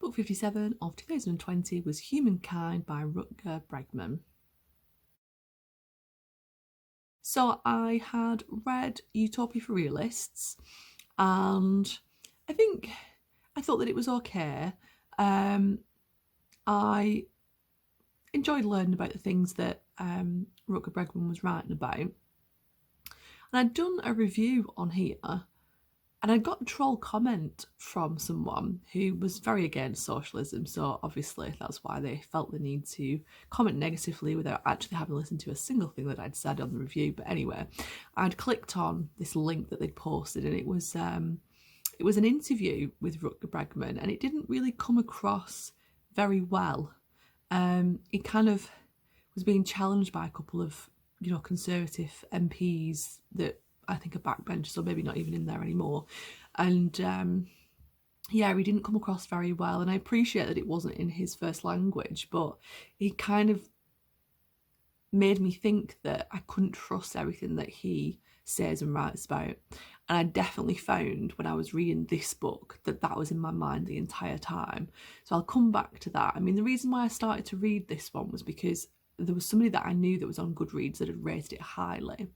Book 57 of 2020 was Humankind by Rutger Bregman. So I had read Utopia for Realists and I thought that it was okay. I enjoyed learning about the things that Rutger Bregman was writing about. And I'd done a review on here and I got a troll comment from someone who was very against socialism, so obviously that's why they felt the need to comment negatively without actually having listened to a single thing that I'd said on the review. But anyway, I'd clicked on this link that they'd posted, and it was an interview with Rutger Bregman, and it didn't really come across very well. It kind of was being challenged by a couple of, conservative MPs that I think are backbenchers, or maybe not even in there anymore. And he didn't come across very well. And I appreciate that it wasn't in his first language, but he kind of made me think that I couldn't trust everything that he says and writes about. And I definitely found when I was reading this book that was in my mind the entire time. So I'll come back to that. I mean, the reason why I started to read this one was because there was somebody that I knew that was on Goodreads that had rated it highly.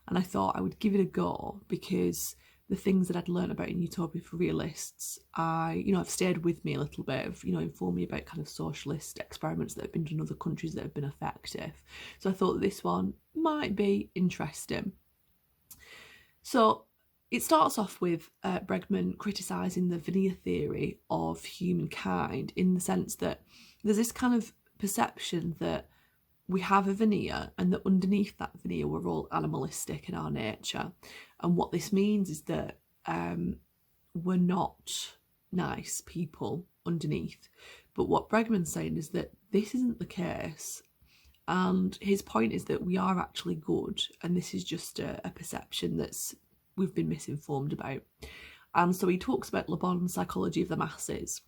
And I thought I would give it a go because the things that I'd learned about in Utopia for Realists, have stayed with me a little bit, informed me about kind of socialist experiments that have been done in other countries that have been effective. So I thought this one might be interesting. So it starts off with Bregman criticising the veneer theory of humankind in the sense that there's this kind of perception that we have a veneer and that underneath that veneer we're all animalistic in our nature. And what this means is that we're not nice people underneath. But what Bregman's saying is that this isn't the case. And his point is that we are actually good, and this is just a perception we've been misinformed about. And so he talks about Le Bon's psychology of the masses,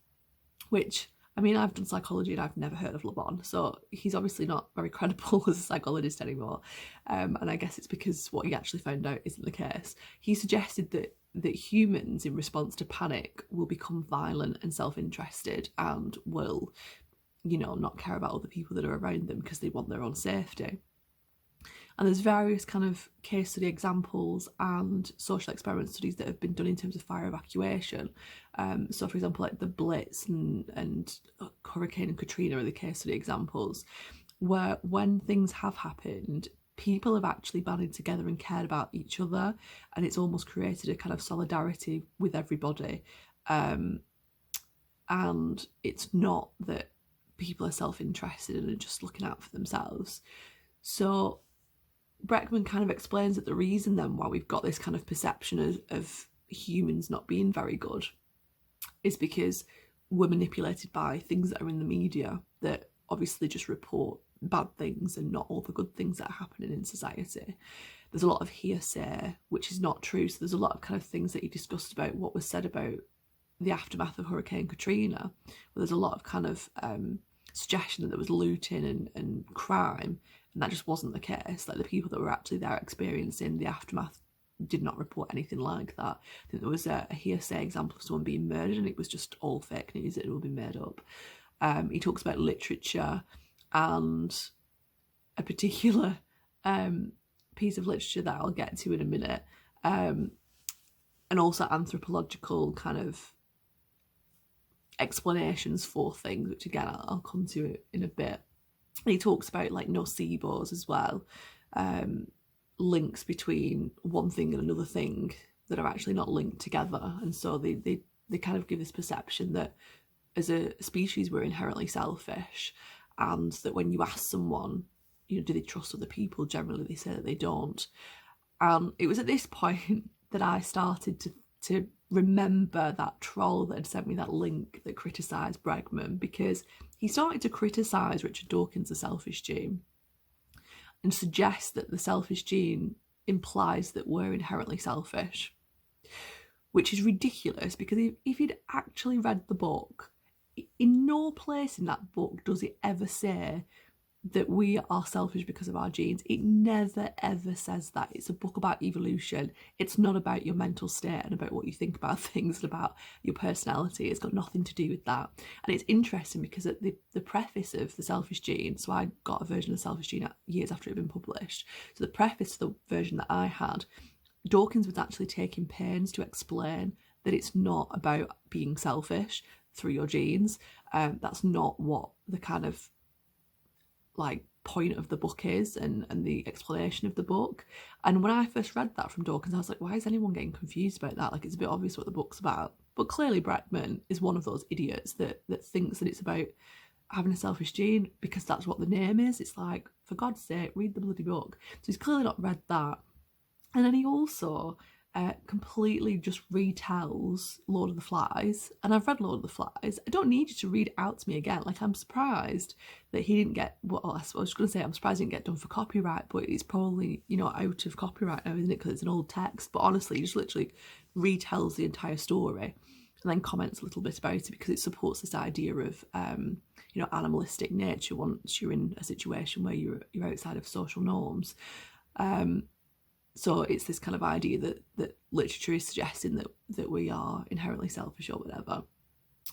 which, I mean, I've done psychology and I've never heard of Le Bon, so he's obviously not very credible as a psychologist anymore. And I guess it's because what he actually found out isn't the case. He suggested that humans, in response to panic, will become violent and self-interested and will, not care about other people that are around them because they want their own safety. And there's various kind of case study examples and social experiment studies that have been done in terms of fire evacuation. So, for example, like the Blitz and Hurricane Katrina are the case study examples, where when things have happened, people have actually banded together and cared about each other, and it's almost created a kind of solidarity with everybody. And it's not that people are self-interested and are just looking out for themselves. So Bregman kind of explains that the reason then why we've got this kind of perception of humans not being very good is because we're manipulated by things that are in the media that obviously just report bad things and not all the good things that are happening in society. There's a lot of hearsay, which is not true. So there's a lot of kind of things that he discussed about what was said about the aftermath of Hurricane Katrina, where there's a lot of kind of suggestion that there was looting and crime, and that just wasn't the case. Like, the people that were actually there experiencing the aftermath did not report anything like that. I think there was a hearsay example of someone being murdered, and it was just all fake news that had all been made up. He talks about literature and a particular piece of literature that I'll get to in a minute, and also anthropological kind of explanations for things, which again I'll come to in a bit. And he talks about like noceboes as well, links between one thing and another thing that are actually not linked together, and so they kind of give this perception that as a species we're inherently selfish, and that when you ask someone, do they trust other people, generally they say that they don't. It was at this point that I started to remember that troll that had sent me that link that criticised Bregman, because he started to criticise Richard Dawkins, the Selfish Gene, and suggest that the selfish gene implies that we're inherently selfish, which is ridiculous, because if you'd actually read the book, in no place in that book does it ever say that we are selfish because of our genes. It never ever says that. It's a book about evolution. It's not about your mental state and about what you think about things and about your personality. It's got nothing to do with that. And it's interesting because at the preface of The Selfish Gene, so I got a version of The Selfish Gene years after it had been published. So the preface to the version that I had, Dawkins was actually taking pains to explain that it's not about being selfish through your genes. That's not what the kind of like point of the book is and the explanation of the book. And when I first read that from Dawkins, I was like, why is anyone getting confused about that? Like, it's a bit obvious what the book's about. But clearly Bregman is one of those idiots that thinks that it's about having a selfish gene because that's what the name is. It's like, for God's sake, read the bloody book. So he's clearly not read that. And then he also completely just retells Lord of the Flies. And I've read Lord of the Flies. I don't need you to read it out to me again. Like, I'm surprised that he didn't get, well, I was going to say I'm surprised he didn't get done for copyright, but it's probably, you know, out of copyright now, isn't it? Because it's an old text. But honestly, he just literally retells the entire story and then comments a little bit about it because it supports this idea of, you know, animalistic nature once you're in a situation where you're outside of social norms. So it's this kind of idea that literature is suggesting that we are inherently selfish or whatever,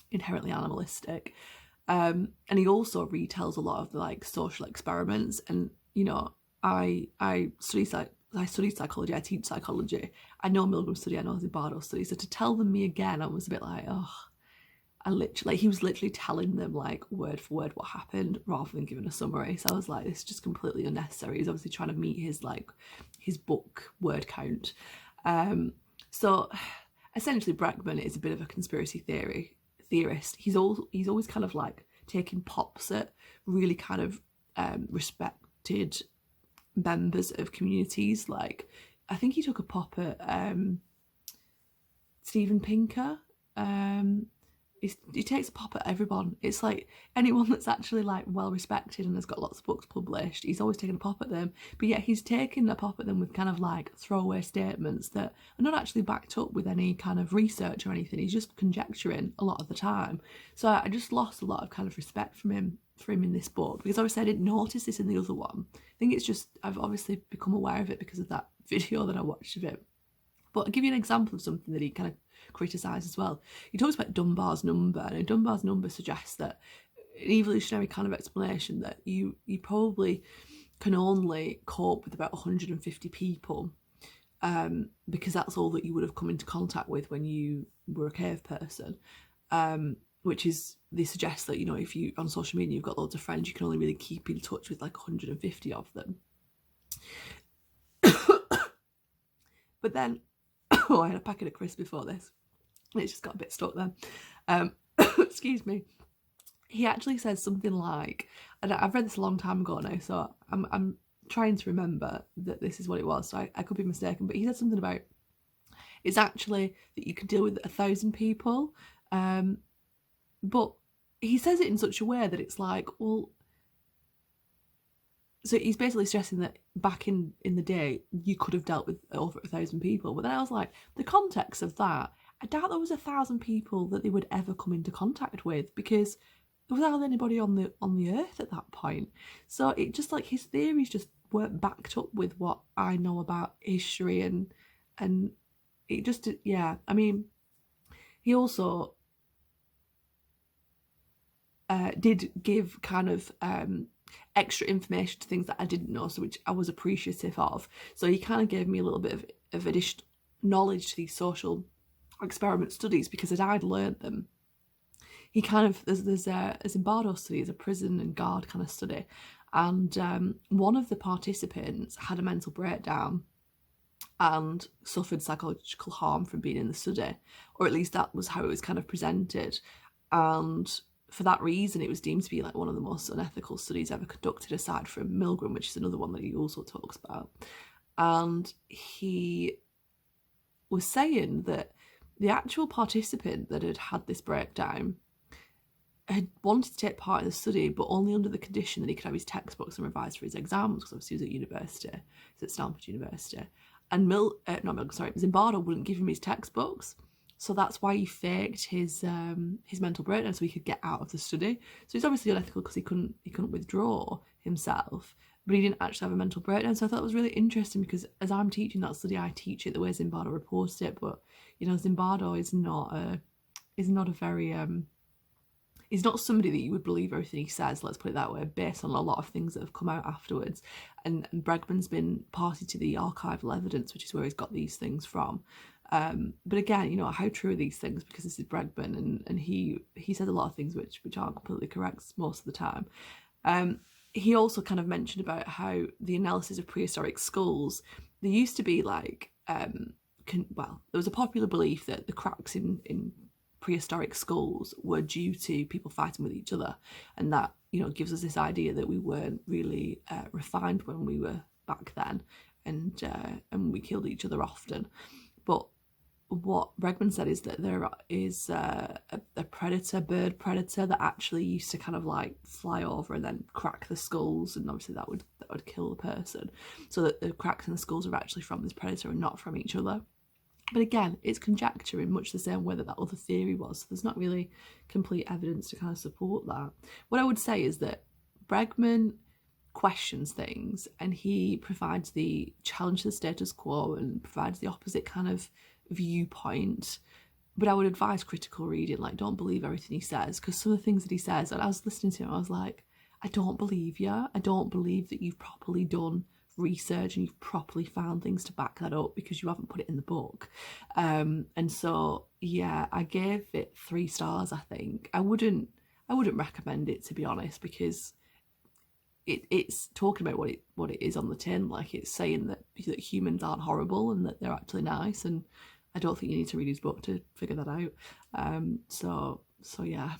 inherently animalistic. And he also retells a lot of the like social experiments. And, you know, I studied psychology, I teach psychology. I know Milgram study, I know Zimbardo study. So to tell them me again, I was a bit like, oh, he was literally telling them like word for word what happened rather than giving a summary. So I was like, this is just completely unnecessary. He's obviously trying to meet his book word count. So essentially Bregman is a bit of a conspiracy theorist. He's always kind of like taking pops at really kind of respected members of communities. Like, I think he took a pop at Steven Pinker. He takes a pop at everyone. It's like anyone that's actually like well respected and has got lots of books published, he's always taking a pop at them. But yet he's taking a pop at them with kind of like throwaway statements that are not actually backed up with any kind of research or anything. He's just conjecturing a lot of the time. So I just lost a lot of kind of respect for him in this book, because obviously I didn't notice this in the other one. I think it's just I've obviously become aware of it because of that video that I watched of it. But I'll give you an example of something that he kind of criticised as well. He talks about Dunbar's number, and Dunbar's number suggests that an evolutionary kind of explanation that you probably can only cope with about 150 people, because that's all that you would have come into contact with when you were a cave person, which is, they suggest that, you know, if you on social media you've got loads of friends, you can only really keep in touch with like 150 of them. But then oh, I had a packet of crisps before this. It's just got a bit stuck then. Excuse me. He actually says something like, and I've read this a long time ago now, so I'm trying to remember that this is what it was, so I could be mistaken, but he said something about it's actually that you can deal with 1,000 people, but he says it in such a way that it's like, well, so he's basically stressing that back in the day you could have dealt with over 1,000 people. But then I was like, the context of that, I doubt there was 1,000 people that they would ever come into contact with, because there wasn't anybody on the earth at that point. So it just like his theories just weren't backed up with what I know about history, and it just, yeah. I mean, he also did give kind of extra information to things that I didn't know, so which I was appreciative of. So he kind of gave me a little bit of additional knowledge to these social experiment studies, because as I'd learned them, he kind of, there's a Zimbardo study, is a prison and guard kind of study, and one of the participants had a mental breakdown and suffered psychological harm from being in the study, or at least that was how it was kind of presented. And for that reason, it was deemed to be like one of the most unethical studies ever conducted, aside from Milgram, which is another one that he also talks about. And he was saying that the actual participant that had had this breakdown had wanted to take part in the study, but only under the condition that he could have his textbooks and revise for his exams, because obviously he was at university, he's at Stanford University. And Zimbardo wouldn't give him his textbooks. So that's why he faked his mental breakdown so he could get out of the study. So it's obviously unethical because he couldn't withdraw himself, but he didn't actually have a mental breakdown. So I thought it was really interesting because as I'm teaching that study, I teach it the way Zimbardo reported it. But Zimbardo is not a very he's not somebody that you would believe everything he says, let's put it that way, based on a lot of things that have come out afterwards. And Bregman's been party to the archival evidence, which is where he's got these things from. But again, how true are these things? Because this is Bregman, and he says a lot of things which aren't completely correct most of the time. He also kind of mentioned about how the analysis of prehistoric skulls, there used to be like, there was a popular belief that the cracks in prehistoric skulls were due to people fighting with each other, and that gives us this idea that we weren't really refined when we were back then, and we killed each other often. But what Bregman said is that there is a bird predator that actually used to kind of like fly over and then crack the skulls, and obviously that would kill the person, so that the cracks in the skulls are actually from this predator and not from each other. But again, it's conjecture in much the same way that other theory was. So there's not really complete evidence to kind of support that. What I would say is that Bregman questions things, and he provides the challenge to the status quo and provides the opposite kind of viewpoint. But I would advise critical reading. Like, don't believe everything he says, because some of the things that he says, and I was listening to him, I was like, I don't believe you. I don't believe that you've properly done research and you've properly found things to back that up, because you haven't put it in the book. And so yeah, I gave it 3 stars. I think I wouldn't recommend it, to be honest, because it's talking about what it is on the tin. Like, it's saying that humans aren't horrible and that they're actually nice, and I don't think you need to read his book to figure that out. So yeah.